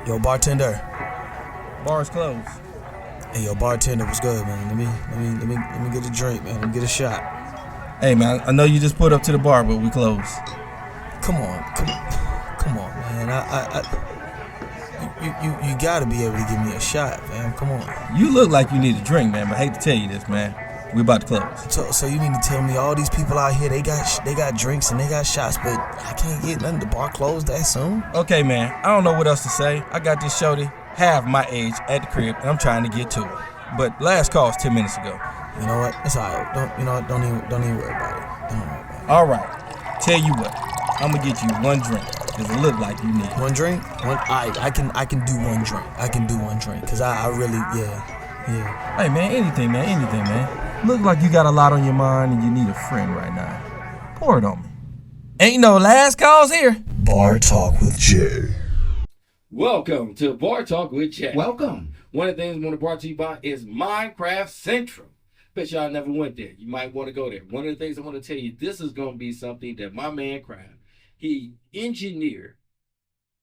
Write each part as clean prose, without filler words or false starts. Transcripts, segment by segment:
Yo, bartender. Bar's closed. Hey, yo, bartender, what's good, man? Let me get a drink, man. Let me get a shot. Hey, man, I know you just put up to the bar, but we closed. Come on, man. You gotta be able to give me a shot, man. Come on. You look like you need a drink, man, but I hate to tell you this, man. We about to close. So you mean to tell me all these people out here, they got drinks and they got shots, but I can't get nothing. The bar closed that soon? Okay, man, I don't know what else to say. I got this shorty half my age at the crib, and I'm trying to get to it. But last call was 10 minutes ago. You know what? It's alright. Don't even worry about it. Don't worry about it. All right. Tell you what, I'm gonna get you one drink, cause it look like you need one drink. I can do one drink. I can do one drink, cause I really yeah. Hey, man, anything, man. Look like you got a lot on your mind and you need a friend right now. Pour it on me. Ain't no last calls here. Bar Talk with Jay. Welcome to Bar Talk with Jay. Welcome. One of the things I want to brought to you by is Minecraft Central. Bet y'all never went there. You might want to go there. One of the things I want to tell you, this is going to be something that my man Craft, he engineered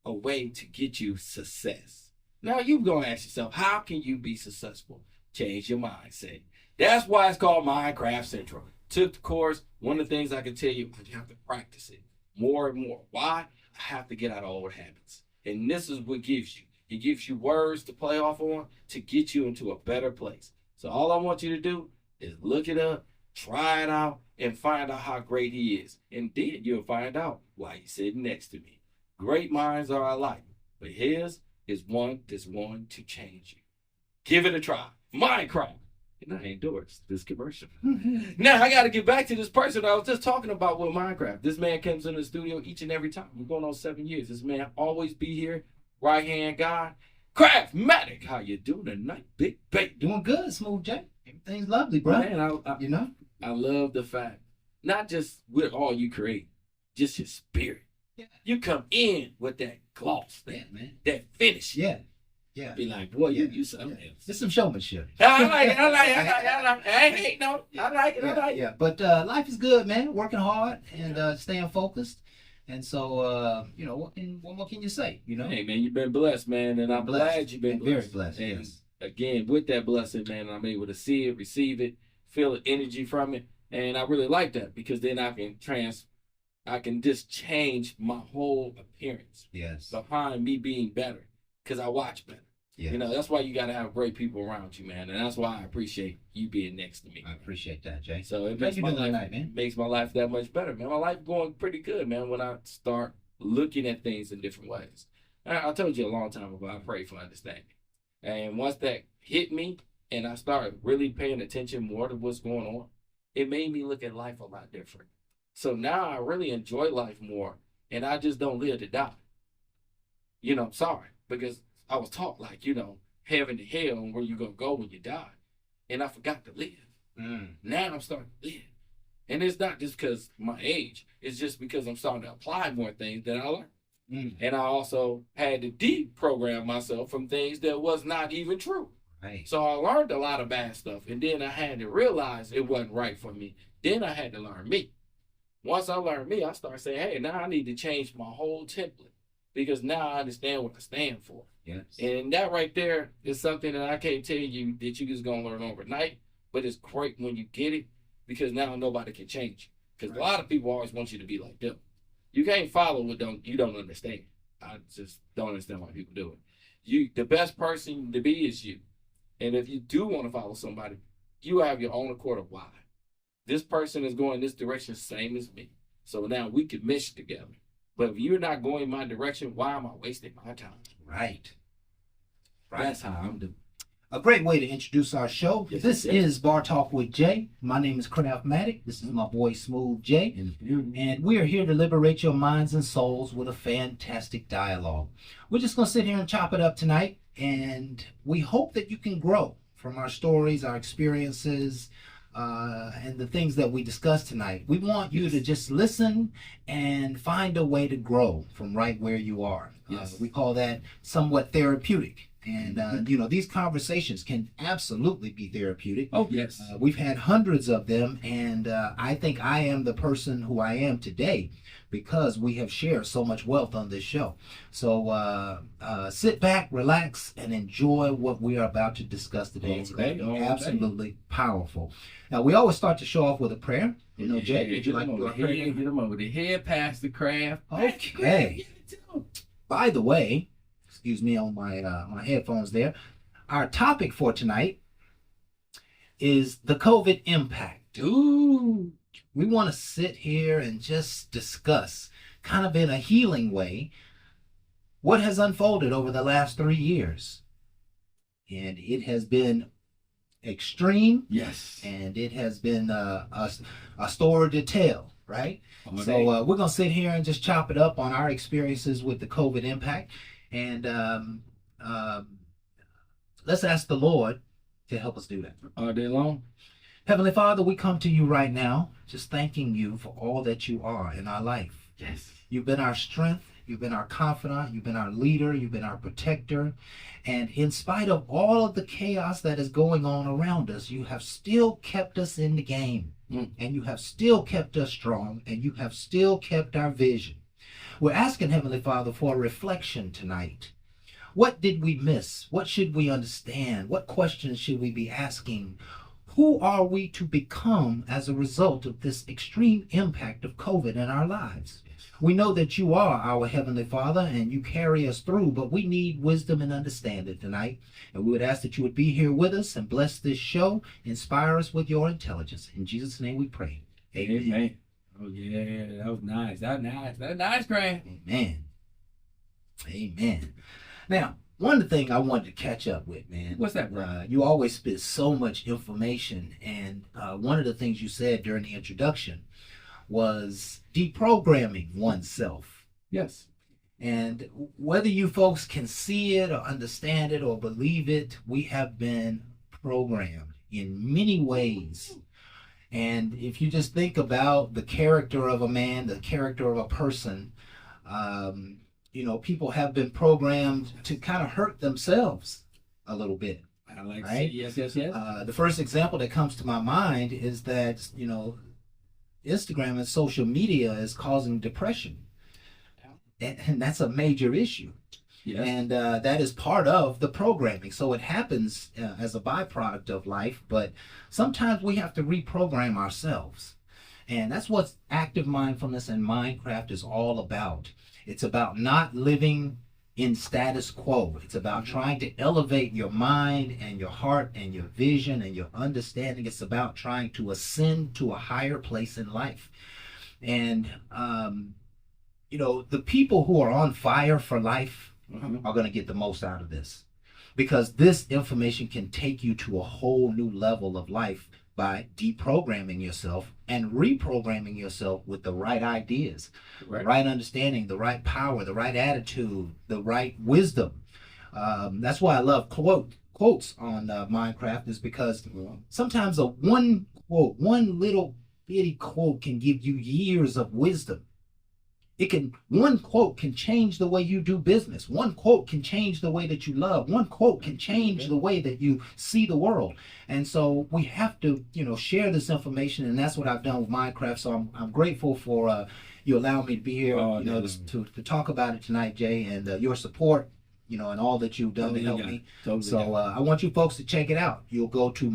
a way to get you success. Now you're going to ask yourself, how can you be successful? Change your mindset. That's why it's called Minecraft Central. Took the course. One of the things I can tell you, you have to practice it more and more. Why? I have to get out of old habits. And this is what gives you. It gives you words to play off on to get you into a better place. So all I want you to do is look it up, try it out, and find out how great he is. And then you'll find out why he's sitting next to me. Great minds are alike, but his is one that's one to change you. Give it a try. Minecraft. And I endorsed this commercial. Now I got to get back to this person I was just talking about with Minecraft. This man comes in the studio each and every time. We're going on 7 years. This man always be here. Right hand guy. Craftmatic. How you doing tonight, big baby? Doing good, Smooth Jay. Everything's lovely, bro. Man, I love the fact, not just with all you create, just your spirit. Yeah. You come in with that gloss, that finish. Yeah. Be like, boy, you something else. It's some showmanship. I like it. I ain't hate no. I like it. Yeah. But life is good, man. Working hard and staying focused. And so, what more can you say? You know. Hey, man, you've been blessed, man, and I'm glad you've been blessed. Very blessed. And yes. Again, with that blessing, man, I'm able to see it, receive it, feel the energy from it, and I really like that because then I can just change my whole appearance. Yes. Behind me being better, because I watch better. Yes. You know, that's why you got to have great people around you, man. And that's why I appreciate you being next to me. I appreciate that, Jay. So it makes my life that much better, man. My life going pretty good, man, when I start looking at things in different ways. I told you a long time ago, I pray for understanding. And once that hit me and I started really paying attention more to what's going on, it made me look at life a lot different. So now I really enjoy life more, and I just don't live to die. You know, sorry, because I was taught like, heaven to hell and where you going to go when you die. And I forgot to live. Now I'm starting to live. And it's not just because my age. It's just because I'm starting to apply more things that I learned. And I also had to deprogram myself from things that was not even true. Right. So I learned a lot of bad stuff. And then I had to realize it wasn't right for me. Then I had to learn me. Once I learned me, I started saying, hey, now I need to change my whole template. Because now I understand what I stand for. Yes. And that right there is something that I can't tell you that you just gonna learn overnight, but it's great when you get it because now nobody can change you. Because a lot of people always want you to be like them. You can't follow what you don't understand. I just don't understand why people do it. The best person to be is you. And if you do want to follow somebody, you have your own accord of why. This person is going this direction, same as me. So now we can mesh together. But if you're not going my direction, why am I wasting my time? Right. That's how I'm doing. A great way to introduce our show. Yes, this is Bar Talk with Jay. My name is Craftmatic. This is my boy Smooth Jay. And we are here to liberate your minds and souls with a fantastic dialogue. We're just going to sit here and chop it up tonight. And we hope that you can grow from our stories, our experiences, and the things that we discussed tonight. We want you to just listen and find a way to grow from right where you are. Yes. We call that somewhat therapeutic. And these conversations can absolutely be therapeutic. Oh, yes. We've had hundreds of them, and I think I am the person who I am today because we have shared so much wealth on this show. So sit back, relax, and enjoy what we are about to discuss today. It's going to be absolutely powerful. Now, we always start the show off with a prayer. Jay, would you like to do a prayer? Get them over the head, Pastor Craft. Okay. By the way, excuse me on my headphones there. Our topic for tonight is the COVID impact. Ooh. We want to sit here and just discuss, kind of in a healing way, what has unfolded over the last 3 years. And it has been extreme. Yes. And it has been a story to tell, right? So we're going to sit here and just chop it up on our experiences with the COVID impact. And let's ask the Lord to help us do that. All day long. Heavenly Father, we come to you right now, just thanking you for all that you are in our life. Yes. You've been our strength. You've been our confidant. You've been our leader. You've been our protector. And in spite of all of the chaos that is going on around us, you have still kept us in the game. And you have still kept us strong. And you have still kept our vision. We're asking, Heavenly Father, for a reflection tonight. What did we miss? What should we understand? What questions should we be asking? Who are we to become as a result of this extreme impact of COVID in our lives? We know that you are our Heavenly Father and you carry us through, but we need wisdom and understanding tonight. And we would ask that you would be here with us and bless this show, inspire us with your intelligence. In Jesus' name we pray. Amen. Oh, yeah, that was nice. That was nice, Craig. Amen. Amen. Now, one thing I wanted to catch up with, man. What's that, bro? You always spit so much information, and one of the things you said during the introduction was deprogramming oneself. Yes. And whether you folks can see it or understand it or believe it, we have been programmed in many ways. And if you just think about the character of a man, the character of a person, people have been programmed to kind of hurt themselves a little bit. I like right? Yes. The first example that comes to my mind is that, Instagram and social media is causing depression. And that's a major issue. Yes. And that is part of the programming. So it happens as a byproduct of life, but sometimes we have to reprogram ourselves. And that's what active mindfulness and Mindcraft is all about. It's about not living in status quo. It's about trying to elevate your mind and your heart and your vision and your understanding. It's about trying to ascend to a higher place in life. And, the people who are on fire for life are going to get the most out of this, because this information can take you to a whole new level of life by deprogramming yourself and reprogramming yourself with the right ideas, the right understanding, the right power, the right attitude, the right wisdom. That's why I love quotes on Minecraft, is because sometimes one little bitty quote can give you years of wisdom. One quote can change the way you do business. One quote can change the way that you love. One quote can change the way that you see the world. And so we have to, share this information, and that's what I've done with Minecraft. So I'm grateful for you allowing me to be here, to talk about it tonight, Jay, and your support, and all that you've done to help me. I want you folks to check it out. You'll go to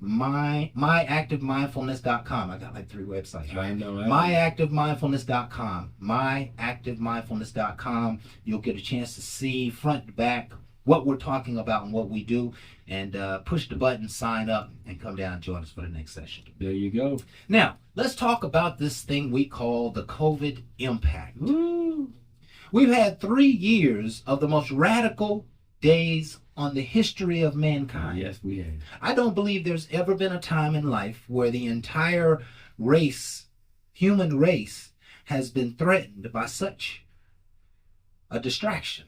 myactivemindfulness.com. I got like 3 websites, right? I know, right? myactivemindfulness.com. myactivemindfulness.com. You'll get a chance to see front to back what we're talking about and what we do, and push the button, sign up, and come down and join us for the next session. There you go. Now, let's talk about this thing we call the COVID impact. Woo. We've had 3 years of the most radical days on the history of mankind. Yes, we have. I don't believe there's ever been a time in life where the entire human race, has been threatened by such a distraction,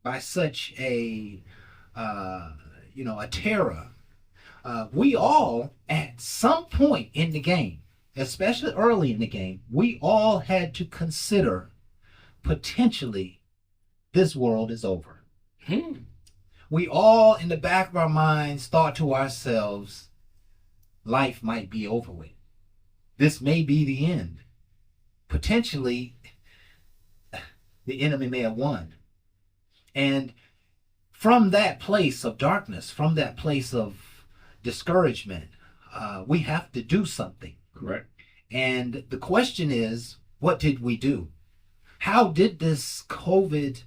by such a terror. We all, at some point in the game, especially early in the game, we all had to consider potentially this world is over. We all, in the back of our minds, thought to ourselves, life might be over with. This may be the end. Potentially, the enemy may have won. And from that place of darkness, from that place of discouragement, we have to do something. Correct. And the question is, what did we do? How did this COVID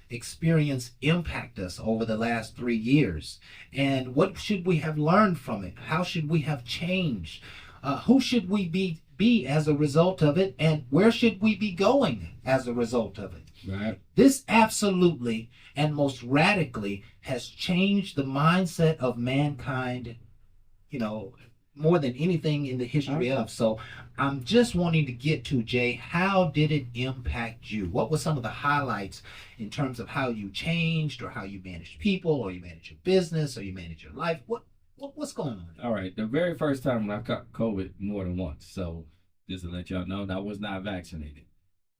experience impact us over the last 3 years? And what should we have learned from it? How should we have changed? Who should we be as a result of it? And where should we be going as a result of it? Right. This absolutely and most radically has changed the mindset of mankind, more than anything in the history of. So I'm just wanting to get to, Jay, how did it impact you? What were some of the highlights in terms of how you changed, or how you managed people, or you managed your business, or you managed your life? What's going on? All right. The very first time I caught COVID more than once. So just to let y'all know, I was not vaccinated.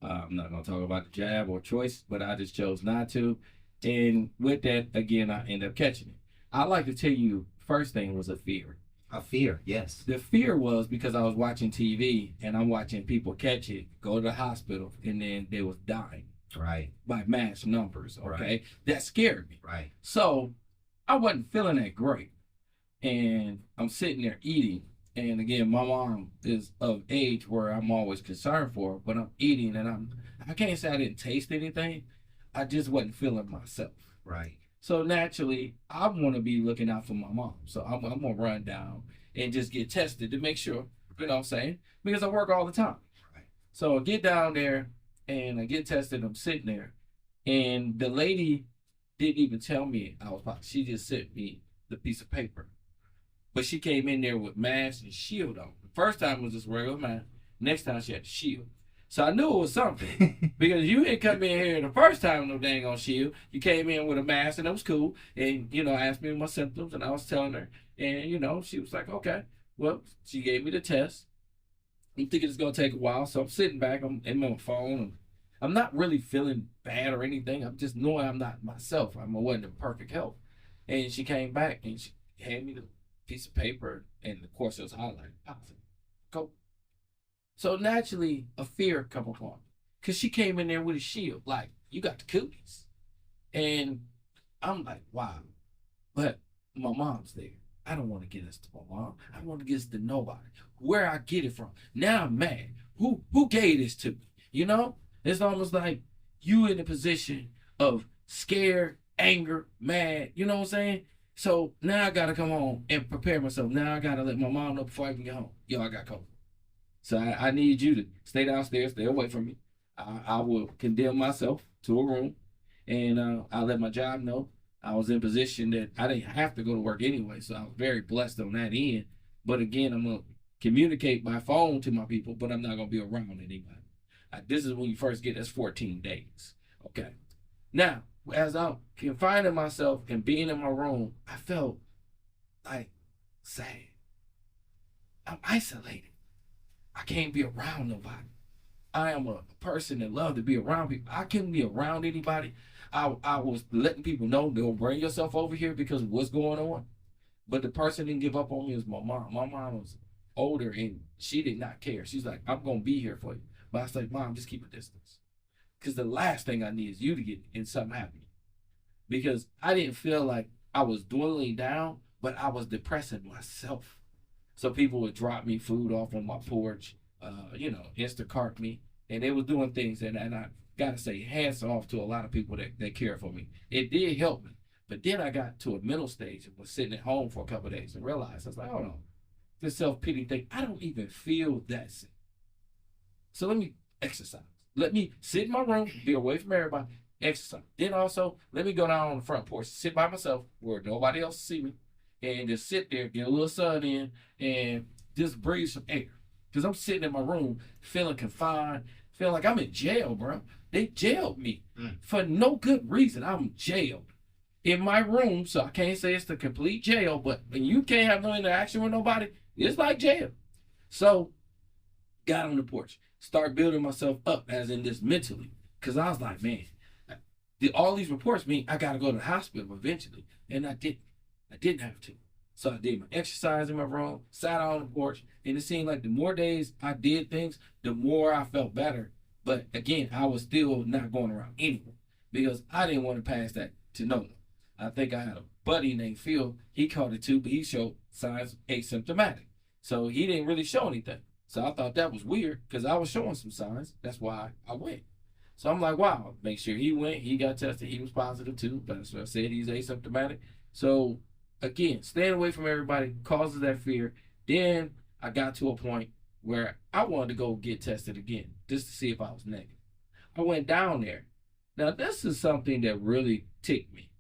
I'm not going to talk about the jab or choice, but I just chose not to. And with that, again, I ended up catching it. I'd like to tell you, first thing was a fear. A fear, yes. The fear was because I was watching TV and I'm watching people catch it, go to the hospital, and then they was dying. Right. By mass numbers, okay? Right. That scared me. Right. So I wasn't feeling that great. And I'm sitting there eating. And again, my mom is of age where I'm always concerned for her, but I'm eating and I can't say I didn't taste anything. I just wasn't feeling myself. Right. So naturally, I want to be looking out for my mom. So I'm going to run down and just get tested to make sure, you know what I'm saying? Because I work all the time. Right. So I get down there and I get tested. I'm sitting there. And the lady didn't even tell me I was positive. She just sent me the piece of paper. But she came in there with mask and shield on. The first time was just regular mask. Next time she had the shield. So I knew it was something. Because you didn't come in here the first time with no dang on shield. You came in with a mask and it was cool. And, asked me my symptoms and I was telling her. And, she was like, okay. Well, she gave me the test. I'm thinking it's going to take a while. So I'm sitting back. I'm in my phone. I'm not really feeling bad or anything. I'm just knowing I'm not myself. I wasn't in perfect health. And she came back and she handed me the piece of paper, and of course it was highlighted positive. Go. So naturally, a fear come upon me, cause she came in there with a shield, like, you got the cooties, and I'm like, wow. But my mom's there. I don't want to get this to my mom. I don't want to get this to nobody. Where I get it from? Now I'm mad. Who gave this to me? It's almost like you in a position of scared, anger, mad. You know what I'm saying? So now I gotta come home and prepare myself. Now I gotta let my mom know before I can get home. Yo, I got COVID. So I need you to stay downstairs, stay away from me. I will condemn myself to a room, and I let my job know I was in position that I didn't have to go to work anyway. So I was very blessed on that end. But again, I'm gonna communicate by phone to my people, but I'm not gonna be around anybody. This is when you first get that's 14 days. Okay. Now, as I'm confining myself and being in my room, I felt like sad. I'm isolated. I can't be around nobody. I am a person that loves to be around people. I couldn't be around anybody. I was letting people know, don't bring yourself over here because of what's going on. But the person that didn't give up on me was my mom. My mom was older and she did not care. She's like, I'm going to be here for you. But I was like, Mom, just keep a distance. Because the last thing I need is you to get in something happen. Because I didn't feel like I was dwindling down, but I was depressing myself. So people would drop me food off on my porch, Instacart me. And they was doing things. And I got to say, hats off to a lot of people that care for me. It did help me. But then I got to a middle stage and was sitting at home for a couple of days and realized, I was like, hold on. This self-pity thing, I don't even feel that sick. So let me exercise. Let me sit in my room, be away from everybody, exercise. Then also, let me go down on the front porch, sit by myself where nobody else see me, and just sit there, get a little sun in, and just breathe some air. Because I'm sitting in my room feeling confined, feeling like I'm in jail, bro. They jailed me for no good reason. I'm jailed in my room, so I can't say it's the complete jail, but when you can't have no interaction with nobody, it's like jail. So, got on the porch, start building myself up as in this mentally. Because I was like, man, all these reports mean I gotta go to the hospital eventually, and I didn't. I didn't have to. So I did my exercise in my room, sat on the porch, and it seemed like the more days I did things, the more I felt better. But again, I was still not going around anyone because I didn't want to pass that to no one. I think I had a buddy named Phil. He caught it too, but he showed signs asymptomatic. So he didn't really show anything. So I thought that was weird because I was showing some signs. That's why I went. So I'm like, wow, make sure he went. He got tested. He was positive too. But that's what I said. He's asymptomatic. So again, staying away from everybody causes that fear. Then I got to a point where I wanted to go get tested again just to see if I was negative. I went down there. Now, this is something that really ticked me.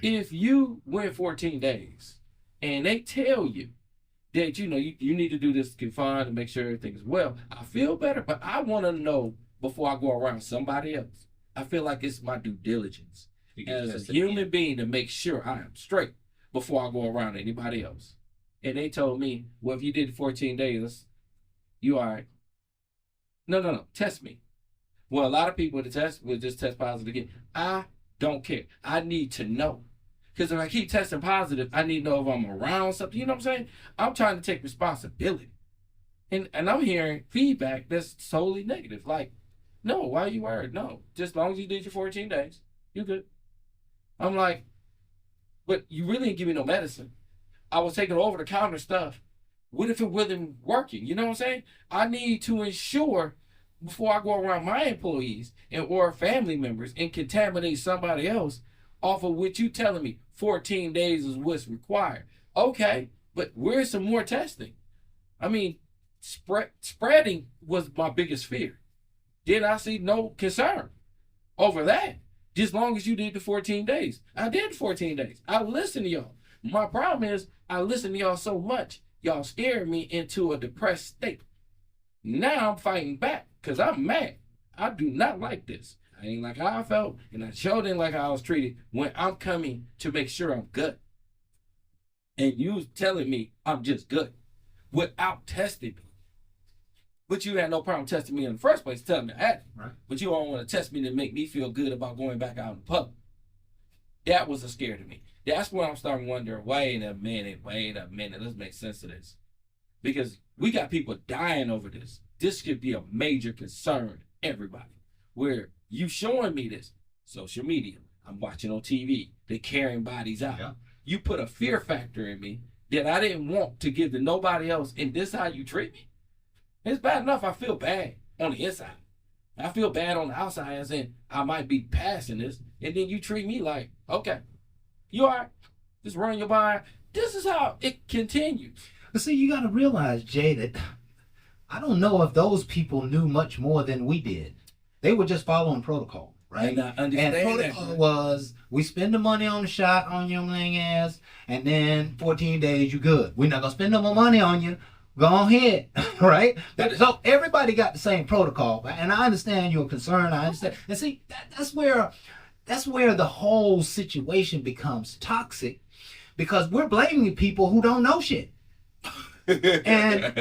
If you went 14 days and they tell you that, you need to do this confined to make sure everything's well, I feel better, but I want to know before I go around somebody else. I feel like it's my due diligence as a human being to make sure I am straight before I go around anybody else. And they told me, well, if you did 14 days, you all right. No, test me. Well, a lot of people that test will just test positive again. I don't care. I need to know. Because if I keep testing positive, I need to know if I'm around something. You know what I'm saying? I'm trying to take responsibility. And I'm hearing feedback that's totally negative. Like, no, why are you worried? No, just as long as you did your 14 days, you're good. I'm like, but you really didn't give me no medicine. I was taking over-the-counter stuff. What if it wasn't working? You know what I'm saying? I need to ensure before I go around my employees or family members and contaminate somebody else off of what you telling me 14 days is what's required. Okay, but where's some more testing? I mean, spreading was my biggest fear. Then I see no concern over that. Just long as you did the 14 days. I did 14 days. I listened to y'all. My problem is I listened to y'all so much, y'all scared me into a depressed state. Now I'm fighting back because I'm mad. I do not like this. I ain't like how I felt, and I sure didn't like how I was treated when I'm coming to make sure I'm good. And you telling me I'm just good without testing me. But you had no problem testing me in the first place, telling me I had it. Right. But you don't want to test me to make me feel good about going back out in public. That was a scare to me. That's when I'm starting wondering, wait a minute, let's make sense of this. Because we got people dying over this. This could be a major concern to everybody. Where you showing me this, social media, I'm watching on TV, they carrying bodies out. Yeah. You put a fear factor in me that I didn't want to give to nobody else, and this how you treat me? It's bad enough I feel bad on the inside. I feel bad on the outside as in I might be passing this, and then you treat me like, okay, you all right? Just run your mind. This is how it continues. But see, you got to realize, Jay, that I don't know if those people knew much more than we did. They were just following protocol, right? And I understand and protocol that. was we spend the money on the shot on your young ass, and then 14 days you good. We're not gonna spend no more money on you. Go ahead, right? So everybody got the same protocol, and I understand your concern. I understand, and see that's where the whole situation becomes toxic, because we're blaming people who don't know shit. and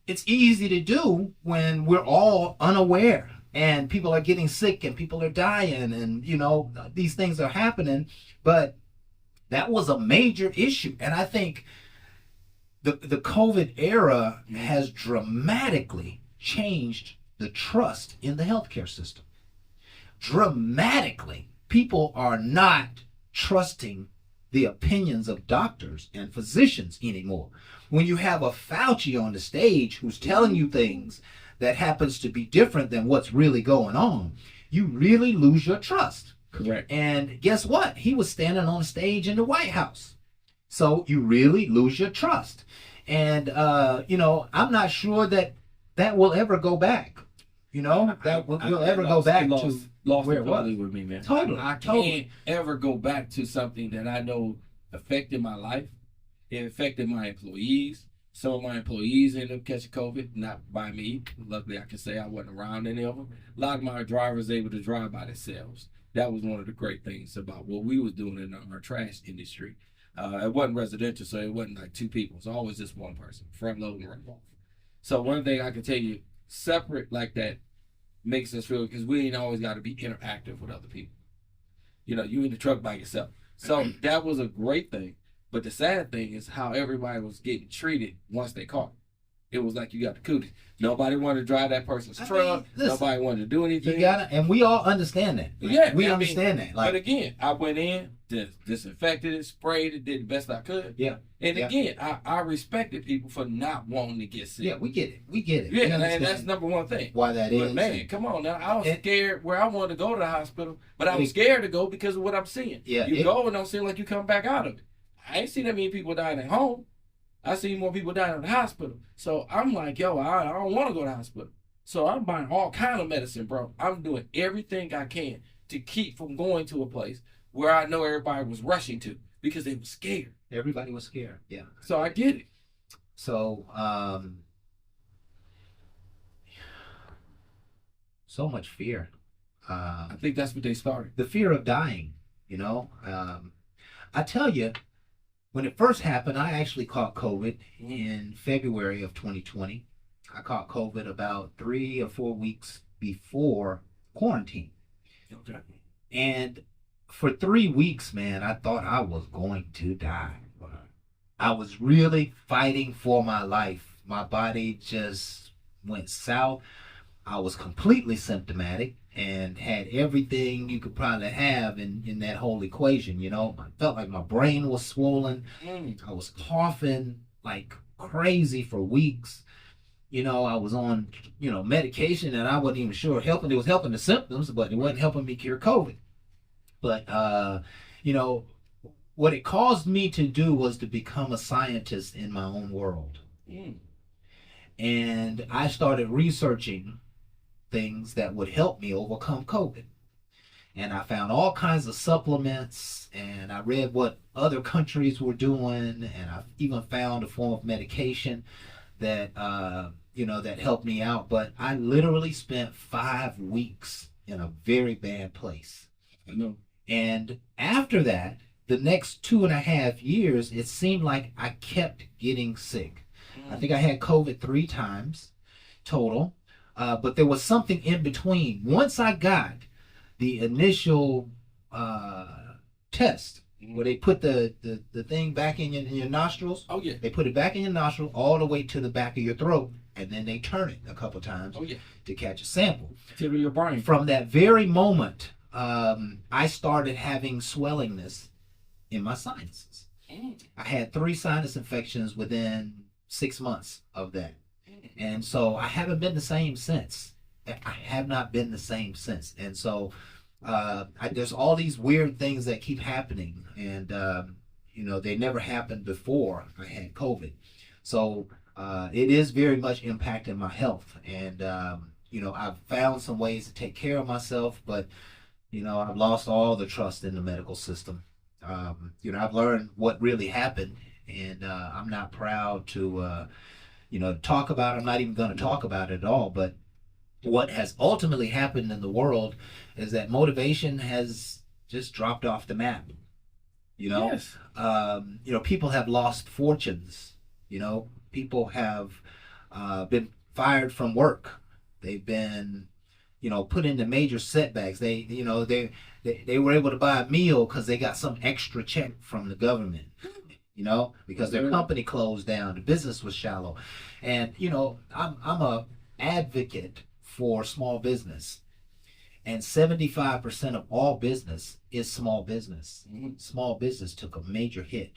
it's easy to do when we're all unaware and people are getting sick and people are dying and these things are happening. But that was a major issue, and I think the COVID era has dramatically changed the trust in the healthcare system. Dramatically. People are not trusting the opinions of doctors and physicians anymore. When you have a Fauci on the stage who's telling you things that happens to be different than what's really going on, you really lose your trust. Correct. And guess what? He was standing on stage in the White House. So you really lose your trust. And, I'm not sure that will ever go back. That will ever go back to where it was. With me, man. Totally. I can't ever go back to something that I know affected my life. It affected my employees. Some of my employees ended up catching COVID, not by me. Luckily, I can say I wasn't around any of them. A lot of my drivers able to drive by themselves. That was one of the great things about what we was doing in our trash industry. It wasn't residential, so it wasn't like two people. It's always just one person, front load and run off. So one thing I can tell you, separate like that, makes us feel, because we ain't always got to be interactive with other people. You know, you in the truck by yourself. So that was a great thing. But the sad thing is how everybody was getting treated once they caught. It was like you got the cooties. Nobody wanted to drive that person's truck. Listen, nobody wanted to do anything. You gotta, and we all understand that. Yeah, we understand that. But again, I went in, disinfected it, sprayed it, did the best I could. Yeah. And again, I respected people for not wanting to get sick. Yeah, we get it. We get it. Yeah, and that's number one thing. Why that is. But man, come on now. I was scared where I wanted to go to the hospital, but I was scared to go because of what I'm seeing. Yeah, you go and don't seem like you come back out of it. I ain't seen that many people dying at home. I see more people dying in the hospital. So I'm like, yo, I don't want to go to the hospital. So I'm buying all kind of medicine, bro. I'm doing everything I can to keep from going to a place where I know everybody was rushing to because they were scared. Everybody was scared. Yeah. So I get it. So, so much fear. I think that's what they started. The fear of dying, you know. I tell you, when it first happened, I actually caught COVID in February of 2020. I caught COVID about 3 or 4 weeks before quarantine. Okay. And for 3 weeks, man, I thought I was going to die. I was really fighting for my life. My body just went south. I was completely symptomatic and had everything you could probably have in that whole equation, you know. I felt like my brain was swollen. I was coughing like crazy for weeks. You know, I was on, medication that I wasn't even sure helping. It was helping the symptoms, but it wasn't helping me cure COVID. But, what it caused me to do was to become a scientist in my own world. And I started researching things that would help me overcome COVID. And I found all kinds of supplements, and I read what other countries were doing, and I even found a form of medication that, that helped me out. But I literally spent 5 weeks in a very bad place. I know. And after that, the next 2.5 years, it seemed like I kept getting sick. I think I had COVID 3 times total. But there was something in between. Once I got the initial test, where they put the thing back in your nostrils. Oh, yeah. They put it back in your nostril all the way to the back of your throat, and then they turn it a couple times to catch a sample. Tip of your brain. From that very moment, I started having swellingness in my sinuses. I had 3 sinus infections within 6 months of that. And so I haven't been the same since. I have not been the same since. And so there's all these weird things that keep happening. And, they never happened before I had COVID. So it is very much impacting my health. And, I've found some ways to take care of myself, but, I've lost all the trust in the medical system. I've learned what really happened, and I'm not proud to talk about it. I'm not even going to talk about it at all. But what has ultimately happened in the world is that motivation has just dropped off the map. Yes. People have lost fortunes. People have been fired from work. They've been, put into major setbacks. They were able to buy a meal because they got some extra check from the government. Because their company closed down, the business was shallow. And, I'm a advocate for small business. And 75% of all business is small business. Small business took a major hit.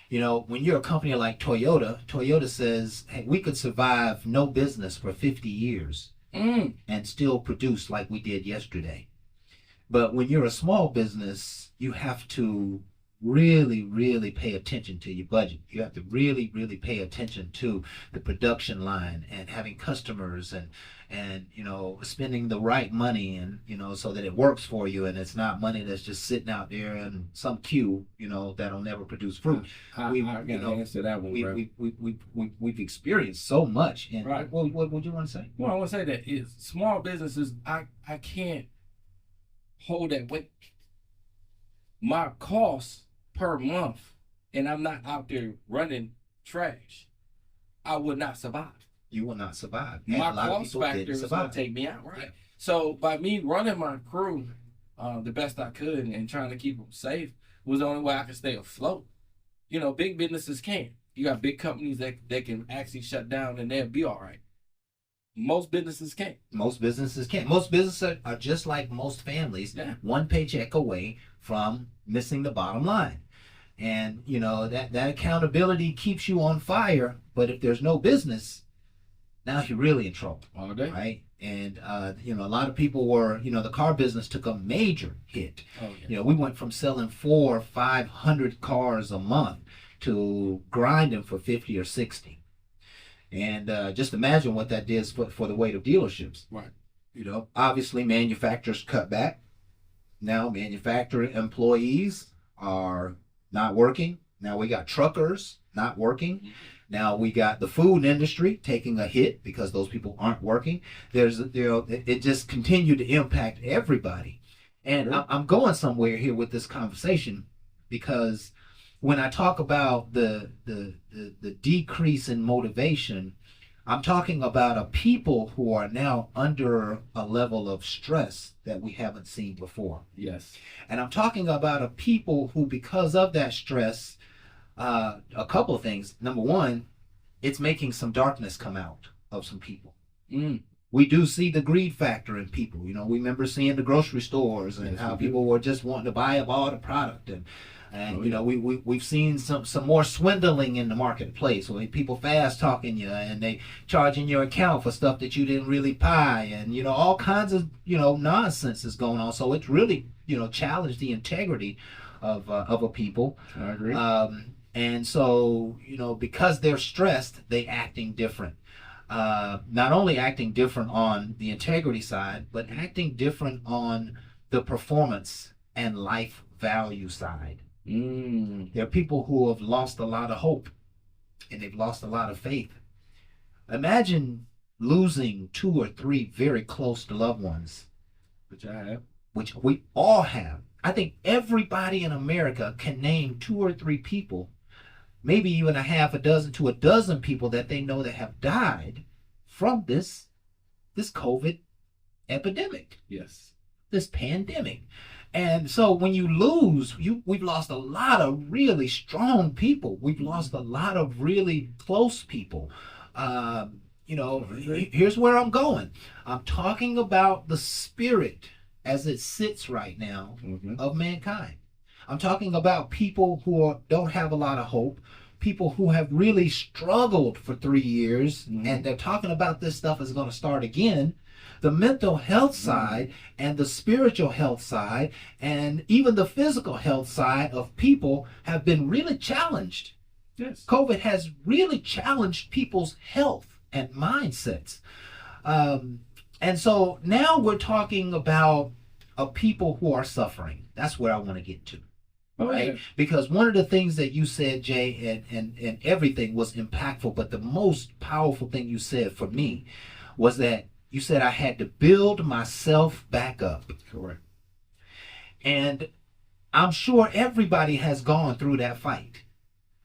When you're a company like Toyota says, hey, we could survive no business for 50 years and still produce like we did yesterday. But when you're a small business, you have to really, really pay attention to your budget. You have to really, really pay attention to the production line and having customers and spending the right money and, so that it works for you and it's not money that's just sitting out there in some queue, that'll never produce fruit. We've experienced so much. And right. What would you want to say? Well, I want to say that is small businesses, I can't hold that weight. My costs per month, and I'm not out there running trash, I would not survive. You will not survive. And My a lot of cost people factor didn't is going survive. to take me out, right? So by me running my crew the best I could and trying to keep them safe was the only way I could stay afloat. You know, big businesses can't. You got big companies that can actually shut down and they'll be all right. Most businesses can't. Most businesses can't. Most businesses are just like most families, Yeah. one paycheck away from missing the bottom line. And you know that accountability keeps you on fire. But if there's no business, now you're really in trouble, All day. right? And you know, a lot of people were, you know, the car business took a major hit. Oh, yeah. You know, we went from selling 400 or 500 cars a month to grinding for 50 or 60. And just imagine what that did for the weight of dealerships. Right. You know, obviously manufacturers cut back. Now manufacturing employees are not working. Now we got truckers not working. Now we got the food industry taking a hit because those people aren't working. It just continued to impact everybody. And I'm going somewhere here with this conversation because when I talk about the decrease in motivation, I'm talking about a people who are now under a level of stress that we haven't seen before. Yes. And I'm talking about a people who, because of that stress, a couple of things. Number one, it's making some darkness come out of some people. We do see the greed factor in people. You know, we remember seeing the grocery stores and how people were just wanting to buy up all the product, and you know, we've seen some more swindling in the marketplace where people fast talking you and they charging your account for stuff that you didn't really buy, and you know, all kinds of, you know, nonsense is going on. So it's really, you know, challenged the integrity of a people. I agree. And so, you know, because they're stressed, they acting different. Not only acting different on the integrity side, but acting different on the performance and life value side. There are people who have lost a lot of hope and they've lost a lot of faith. Imagine losing 2 or 3 very close to loved ones. Which I have. Which we all have. I think everybody in America can name 2 or 3 people, maybe even a half a dozen to a dozen people that they know that have died from this COVID epidemic. Yes. This pandemic. And so when you lose, we've lost a lot of really strong people. We've lost a lot of really close people. You know, here's where I'm going. I'm talking about the spirit as it sits right now of mankind. I'm talking about people who don't have a lot of hope, people who have really struggled for 3 years, and they're talking about this stuff is going to start again. The mental health side and the spiritual health side and even the physical health side of people have been really challenged. Yes. COVID has really challenged people's health and mindsets. And so now we're talking about people who are suffering. That's where I want to get to. Right? Yeah. Because one of the things that you said, Jay, and everything was impactful, but the most powerful thing you said for me was that you said I had to build myself back up. Correct. And I'm sure everybody has gone through that fight.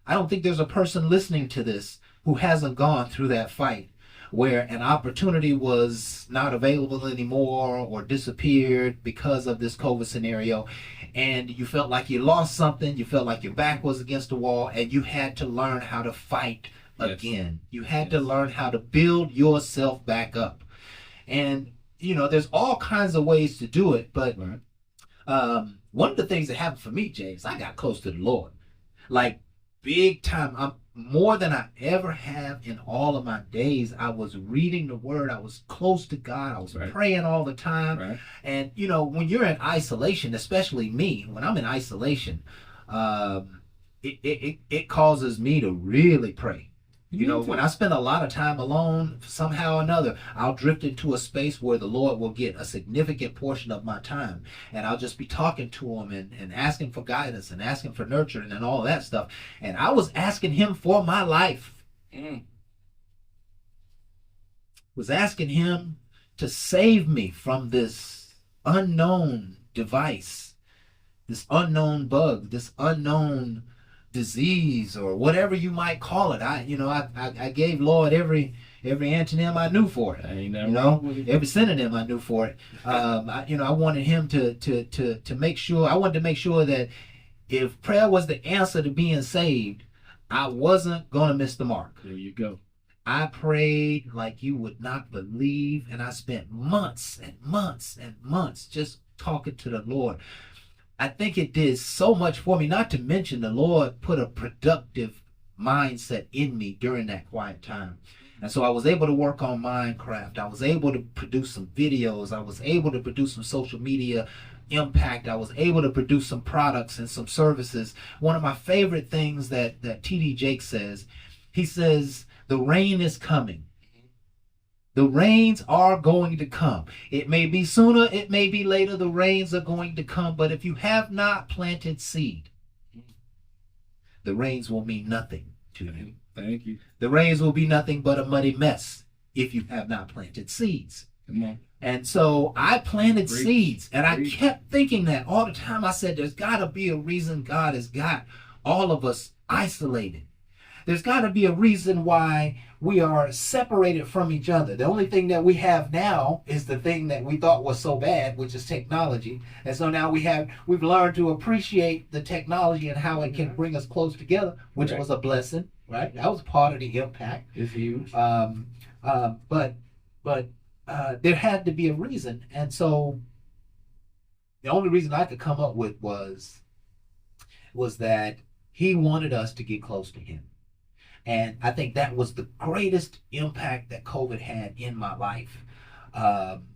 I don't think there's a person listening to this who hasn't gone through that fight where an opportunity was not available anymore or disappeared because of this COVID scenario, and you felt like you lost something, you felt like your back was against the wall, and you had to learn how to fight again. You had to learn how to build yourself back up. And, you know, there's all kinds of ways to do it, but one of the things that happened for me, Jay, is I got close to the Lord. Like, big time. I'm more than I ever have in all of my days. I was reading the word. I was close to God. I was praying all the time. And, you know, when you're in isolation, especially me, when I'm in isolation, it causes me to really pray. You know, when I spend a lot of time alone, somehow or another, I'll drift into a space where the Lord will get a significant portion of my time. And I'll just be talking to him and asking for guidance and asking for nurturing and all that stuff. And I was asking him for my life. Was asking him to save me from this unknown device, this unknown bug, this unknown disease or whatever you might call it. I gave Lord every antonym I knew for it. Ain't nothing wrong with it. Every synonym I knew for it. I wanted him to make sure. I wanted to make sure that if prayer was the answer to being saved, I wasn't gonna miss the mark. There you go. I prayed like you would not believe, and I spent months and months and months just talking to the Lord. I think it did so much for me, not to mention the Lord put a productive mindset in me during that quiet time. And so I was able to work on Minecraft. I was able to produce some videos. I was able to produce some social media impact. I was able to produce some products and some services. One of my favorite things that TD Jake says, he says, the rain is coming. The rains are going to come. It may be sooner, it may be later, the rains are going to come. But if you have not planted seed, the rains will mean nothing to you. Thank you. The rains will be nothing but a muddy mess if you have not planted seeds. Come on. And so I planted Preach. seeds, and I Preach. kept thinking that all the time. I said, there's got to be a reason God has got all of us isolated. There's got to be a reason why we are separated from each other. The only thing that we have now is the thing that we thought was so bad, which is technology. And so now we've learned to appreciate the technology and how it can bring us close together, which was a blessing, right? That was part of the impact. It's huge. But there had to be a reason. And so the only reason I could come up with was that he wanted us to get close to him. And I think that was the greatest impact that COVID had in my life,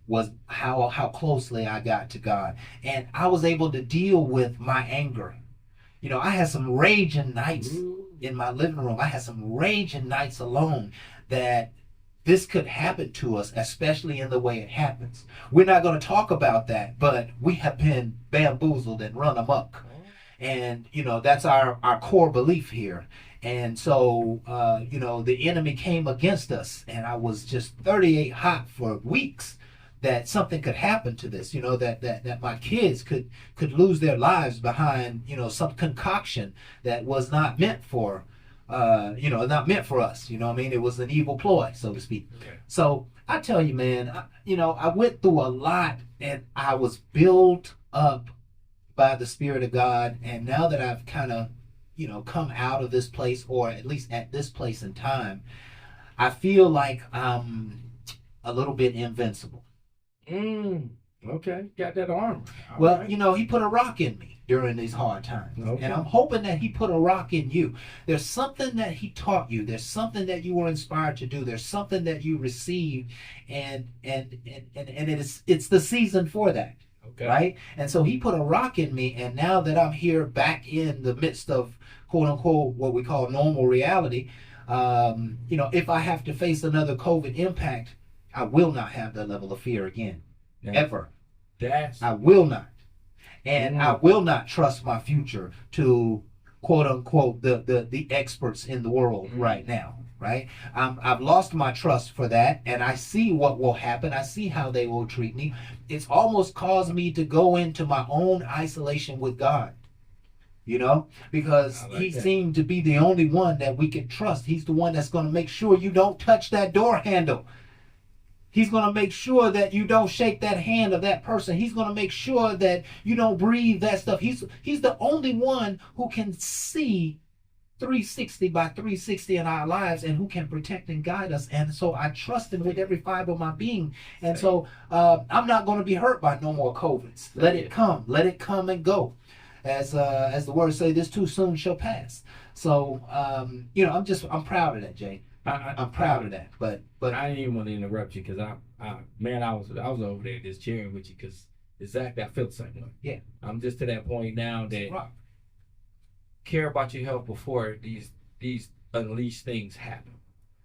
was how closely I got to God. And I was able to deal with my anger. I had some raging nights in my living room. I had some raging nights alone that this could happen to us, especially in the way it happens. We're not going to talk about that, but we have been bamboozled and run amok. And, that's our core belief here. And so, the enemy came against us, and I was just 38 hot for weeks that something could happen to this, that my kids could lose their lives behind, some concoction that was not meant for, not meant for us. It was an evil ploy, so to speak. Okay. So I tell you, man, I went through a lot, and I was built up by the Spirit of God. And now that I've kind of, come out of this place, or at least at this place in time, I feel like I'm a little bit invincible. Okay. Got that armor. All Well, right. he put a rock in me during these hard times. Okay. And I'm hoping that he put a rock in you. There's something that he taught you. There's something that you were inspired to do. There's something that you received, and it's the season for that. Okay. Right? And so he put a rock in me, and now that I'm here back in the midst of quote unquote what we call normal reality, if I have to face another COVID impact, I will not have that level of fear again. Ever. I will not. And I will not trust my future to quote unquote the experts in the world right now. Right? I've lost my trust for that, and I see what will happen. I see how they will treat me. It's almost caused me to go into my own isolation with God, because he seemed to be the only one that we can trust. He's the one that's going to make sure you don't touch that door handle. He's going to make sure that you don't shake that hand of that person. He's going to make sure that you don't breathe that stuff. He's the only one who can see 360 by 360 in our lives, and who can protect and guide us. And so I trust him with every fiber of my being. And so I'm not going to be hurt by no more COVIDs. Let it come and go. As the words say, this too soon shall pass. So I'm proud of that, Jay. I'm proud of that. But I didn't even want to interrupt you, because I was over there just cheering with you, because exactly I feel the same way. Yeah. I'm just to that point now that care about your health before these unleashed things happen.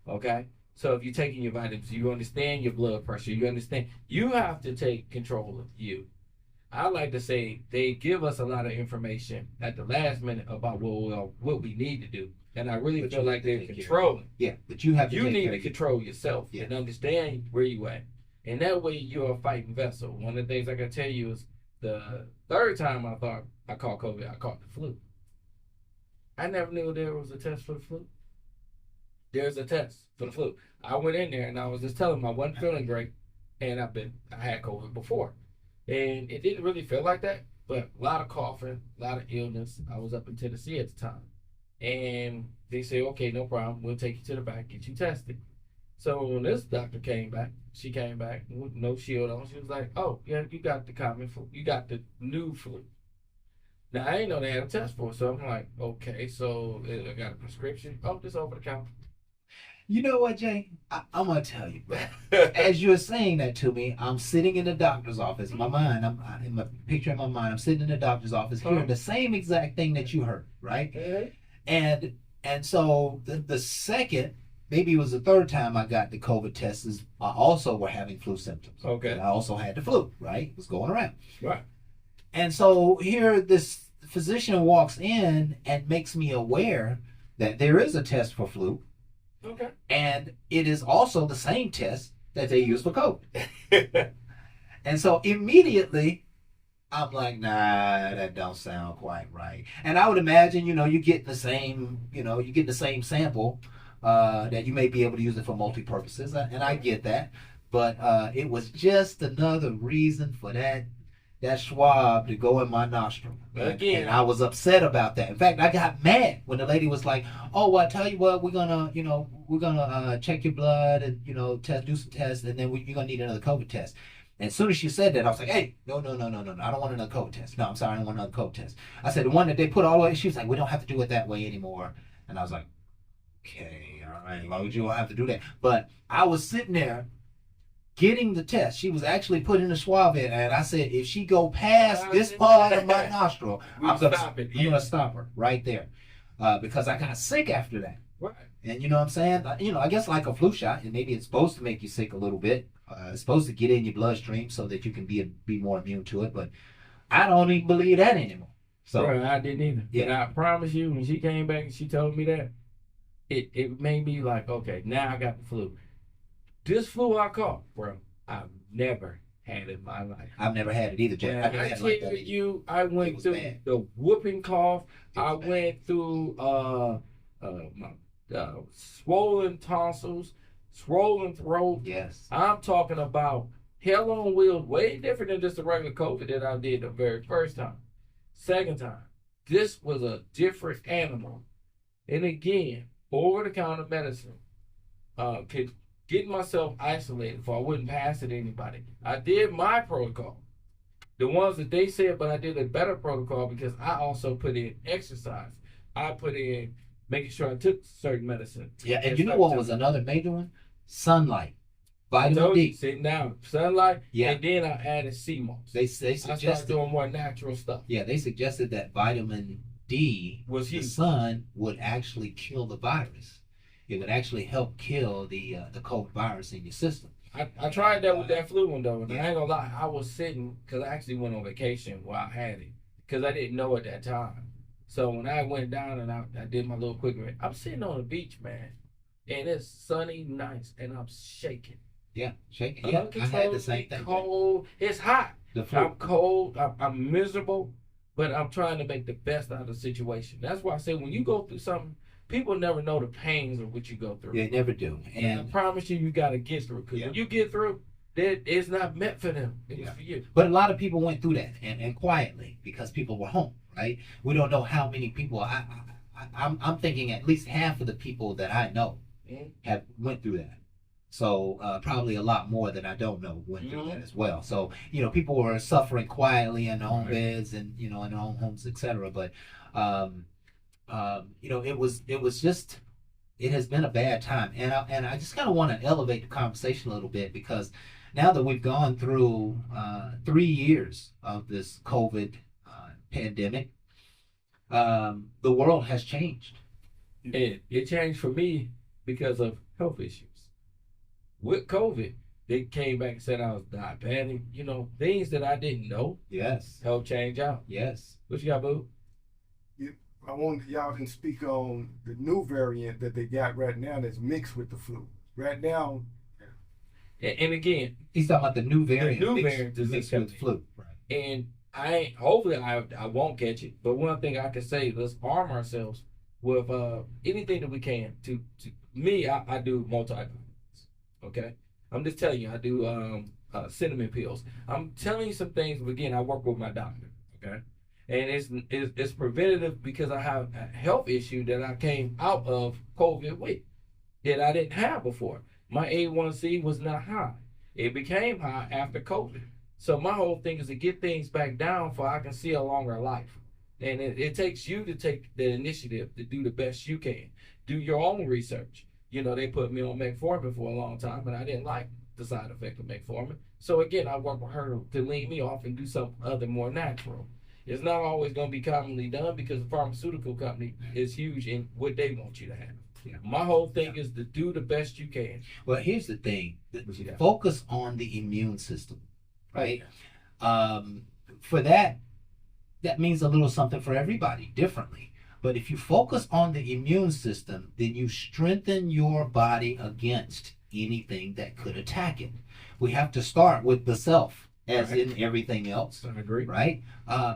Okay? So if you're taking your vitamins, you understand your blood pressure, you understand you have to take control of you. I like to say they give us a lot of information at the last minute about what we need to do. And I really feel like they're controlling. Yeah, but you need to control yourself and understand where you at. And that way you're a fighting vessel. One of the things I can tell you is the third time I thought I caught COVID, I caught the flu. I never knew there was a test for the flu. There's a test for the flu. I went in there and I was just telling them I wasn't feeling great, and I had COVID before, and it didn't really feel like that, but a lot of coughing, a lot of illness. I was up in Tennessee at the time, and they said, okay, no problem, we'll take you to the back, get you tested. So when this doctor came back, she came back with no shield on. She was like, oh yeah, you got the common flu, you got the new flu. Now I didn't know they had a test for it, so I'm like, okay, so I got a prescription. Oh, this over the counter. You know what, Jay? I'm gonna tell you, bro. As you're saying that to me, I'm sitting in the doctor's office. In my mind, in my picture in my mind, I'm sitting in the doctor's office, hearing the same exact thing that you heard, right? And so the second, maybe it was the third time I got the COVID test, is I also were having flu symptoms. Okay. And I also had the flu, right? It was going around. Right. And so here, this physician walks in and makes me aware that there is a test for flu. Okay. And it is also the same test that they use for COVID. And so immediately I'm like, nah, that don't sound quite right. And I would imagine, you get the same, you get the same sample that you may be able to use it for multi-purposes. And I get that. But it was just another reason for that swab to go in my nostril. Again. And I was upset about that. In fact, I got mad when the lady was like, oh, well, I tell you what, we're gonna check your blood and, do some tests, and then you're gonna need another COVID test. And as soon as she said that, I was like, hey, no, I don't want another COVID test. No, I'm sorry, I don't want another COVID test. I said, the one that they put all the way, she was like, we don't have to do it that way anymore. And I was like, okay, all right, as long as you don't have to do that. But I was sitting there getting the test. She was actually putting the swab in, and I said, if she go past this part of my nostril, I'm gonna stop her right there, because I got sick after that. Right. And you know what I'm saying? I guess like a flu shot, and maybe it's supposed to make you sick a little bit. It's supposed to get in your bloodstream so that you can be more immune to it. But I don't even believe that anymore. So right, I didn't either. Yeah. And I promise you, when she came back and she told me that, it made me like, okay, now I got the flu. This flu I caught, bro, I've never had in my life. I've never had it either, Jay. Man, I tell you, I went through the whooping cough. I went through my swollen tonsils, swollen throat. Yes. I'm talking about hell on wheels, way different than just the regular COVID that I did the very first time. Second time, this was a different animal. And again, over-the-counter medicine could get myself isolated so I wouldn't pass it to anybody. I did my protocol, the ones that they said, but I did a better protocol because I also put in exercise. I put in making sure I took certain medicine. Yeah, and you know what was another major one? Sunlight. Vitamin D. Sit down, sunlight, Yeah. and then I added sea moss. They I suggested started doing more natural stuff. Yeah, they suggested that vitamin D, Was the huge. sun, would actually kill the virus. It would actually help kill the COVID virus in your system. I tried that with that flu one though, and I ain't gonna lie, I was sitting because I actually went on vacation while I had it because I didn't know at that time. So when I went down and I did my little quick run, I'm sitting on the beach, man, and it's sunny, nice, and I'm shaking. Yeah, shaking. Yeah, I had the same thing. Cold. It's hot. The flu. I'm cold. I'm miserable, but I'm trying to make the best out of the situation. That's why I say when you go through something, people never know the pains of what you go through. They never do. And I promise you got to get through. Because when you get through, it's not meant for them. It's for you. But a lot of people went through that and quietly because people were home, right? We don't know how many people. I'm thinking at least half of the people that I know have went through that. So probably a lot more than I don't know went through that as well. So people were suffering quietly in their own beds and in their own homes, etc. But it has been a bad time, and I just kind of want to elevate the conversation a little bit because now that we've gone through 3 years of this COVID pandemic, the world has changed. It changed for me because of health issues. With COVID, they came back and said I was diabetic. Things that I didn't know. Yes. Helped change out. Yes. What you got, boo? I want y'all can speak on the new variant that they got right now that's mixed with the flu. Right now. And again, he's talking about the new variant. The new variant is mixed with flu. Right. And hopefully I won't catch it. But one thing I can say, let's arm ourselves with anything that we can to me. I do multivitamins. Okay, I'm just telling you, I do cinnamon pills. I'm telling you some things, but again, I work with my doctor. Okay, and it's preventative because I have a health issue that I came out of COVID with that I didn't have before. My A1C was not high. It became high after COVID. So my whole thing is to get things back down so I can see a longer life. And it takes you to take the initiative to do the best you can. Do your own research. You know, they put me on metformin for a long time, and I didn't like the side effect of metformin. So again, I work with her to lean me off and do something other more natural. It's not always going to be commonly done because the pharmaceutical company is huge in what they want you to have. Yeah. My whole thing is to do the best you can. Well, here's the thing. Focus on the immune system, right? For that means a little something for everybody differently. But if you focus on the immune system, then you strengthen your body against anything that could attack it. We have to start with the self, as in everything else. I agree. Right?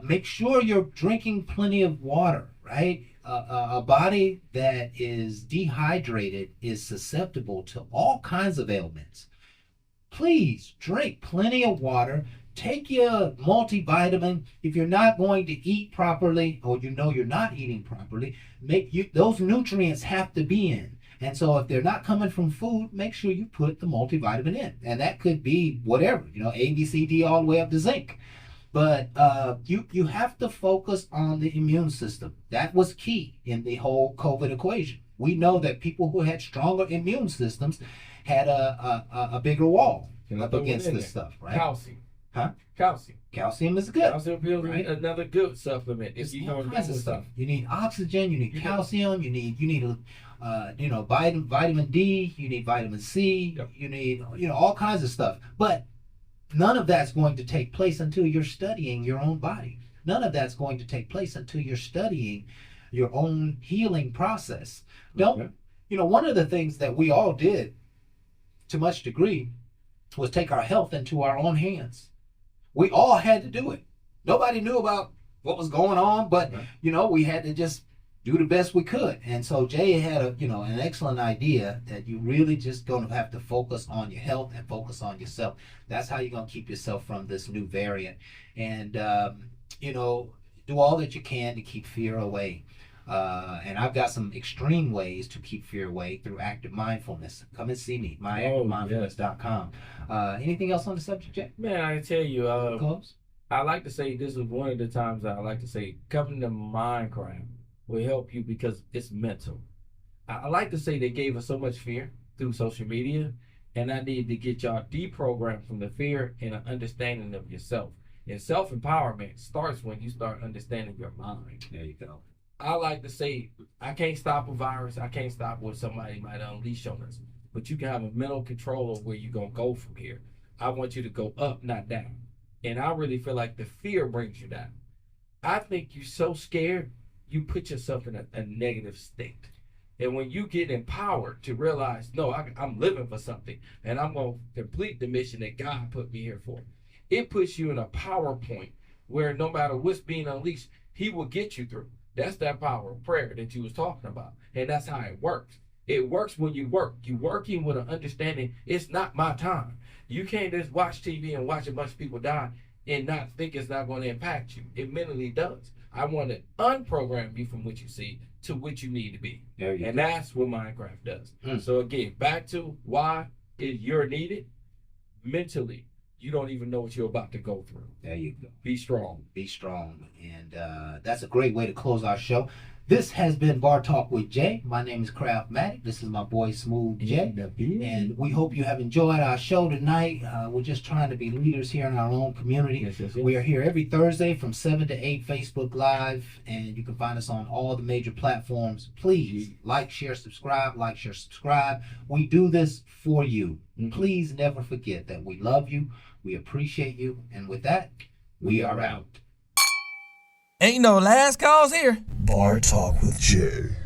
Make sure you're drinking plenty of water, right? A body that is dehydrated is susceptible to all kinds of ailments. Please drink plenty of water. Take your multivitamin. If you're not going to eat properly, or you know you're not eating properly, those nutrients have to be in. And so if they're not coming from food, make sure you put the multivitamin in. And that could be whatever, A, B, C, D, all the way up to zinc. But you have to focus on the immune system. That was key in the whole COVID equation. We know that people who had stronger immune systems had a bigger wall up against this stuff, right? Calcium. Huh? Calcium. Calcium is good. Calcium pills, right? Another good supplement. If you know all kinds of stuff. You need oxygen. You need calcium. You need vitamin D. You need vitamin C. Yep. You need all kinds of stuff. But none of that's going to take place until you're studying your own body. None of that's going to take place until you're studying your own healing process. One of the things that we all did to much degree was take our health into our own hands. We all had to do it. Nobody knew about what was going on, but we had to just do the best we could. And so Jay had an excellent idea that you really just going to have to focus on your health and focus on yourself. That's how you're going to keep yourself from this new variant. And do all that you can to keep fear away. And I've got some extreme ways to keep fear away through active mindfulness. Come and see me, myactivemindfulness.com. Anything else on the subject, Jay? Man, I tell you, Close? I like to say this is one of the times that I like to say coming to Minecraft will help you because it's mental. I like to say they gave us so much fear through social media, and I need to get y'all deprogrammed from the fear and an understanding of yourself. And self-empowerment starts when you start understanding your mind. There you go. I like to say, I can't stop a virus. I can't stop what somebody might unleash on us. But you can have a mental control of where you're going to go from here. I want you to go up, not down. And I really feel like the fear brings you down. I think you're so scared, you put yourself in a negative state. And when you get empowered to realize, no, I'm living for something, and I'm going to complete the mission that God put me here for, it puts you in a power point where no matter what's being unleashed, he will get you through. That's that power of prayer that you was talking about. And that's how it works. It works when you work. You're working with an understanding, it's not my time. You can't just watch TV and watch a bunch of people die and not think it's not going to impact you. It mentally does. I want to unprogram you from what you see to what you need to be. And that's what Minecraft does. So again, back to why you're needed mentally. You don't even know what you're about to go through. There you go. Be strong. Be strong. And that's a great way to close our show. This has been Bar Talk with Jay. My name is Craftmatic. This is my boy Smooth Jay. And we hope you have enjoyed our show tonight. We're just trying to be leaders here in our own community. Yes. We are here every Thursday from 7 to 8 Facebook Live. And you can find us on all the major platforms. Please like, share, subscribe. Like, share, subscribe. We do this for you. Please never forget that we love you. We appreciate you. And with that, we are out. Ain't no last calls here. Bar Talk with Jay.